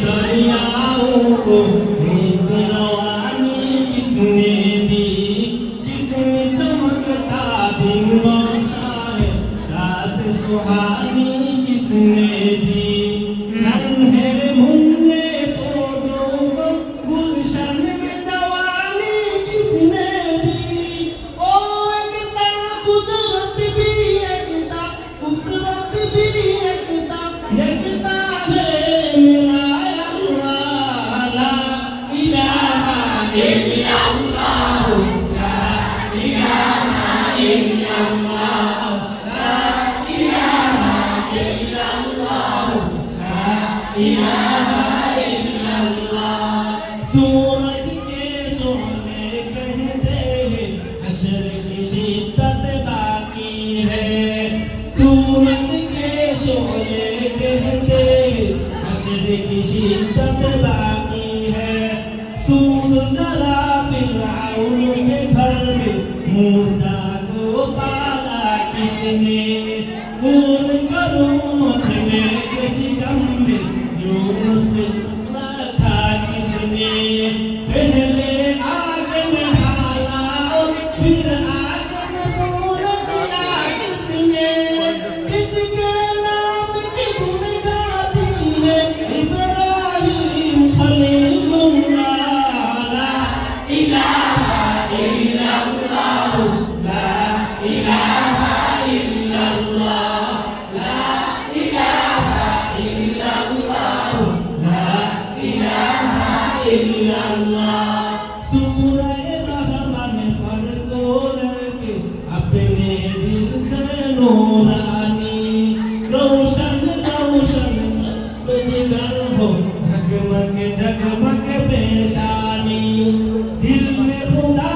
दरियाओं को इस रवानी किसने दी, किसने चमकता दिन बख्शाए रात सुहानी किसने दी। नन्हे मुन्ने पौधों को गुलशन में जवानी किसने दी। ओ एकता कुदरत भी एकता, कुदरत भी एकता, एकता है मेरा अल्लाह। ला इलाहा इल्लल्लाह, ला इलाहा इल्लल्लाह, ला इलाहा इल्लल्लाह, ला इलाहा इल्लल्लाह। सूरज के सोने कहते हैं हश्र की शिद्दत बाकी है। सूरज के सोने कहते हैं हश्र की शिद्दत बाकी है। सूर जरा फिरऔन के घर में मूसा को पाला किसने। खून करूं मुझमें के शिकम में यूनुस रखा किसने। पहले आग में डाला और फिर आग में भून दिया किसने। इसके नाम की धुन गाती है इब्राहिम खलीलुल्लाह। ला इलाहा इल्लल्लाह, ला इलाहा इल्लल्लाह, ला इलाहा इल्लल्लाह, ला इलाहा इल्लल्लाह। सूरह रहमान पढ़ को लड़के अपने दिल से नूरानी। रोशन रोशन जिगर हो झगमग झगमग पेशानी। दिल में खुदा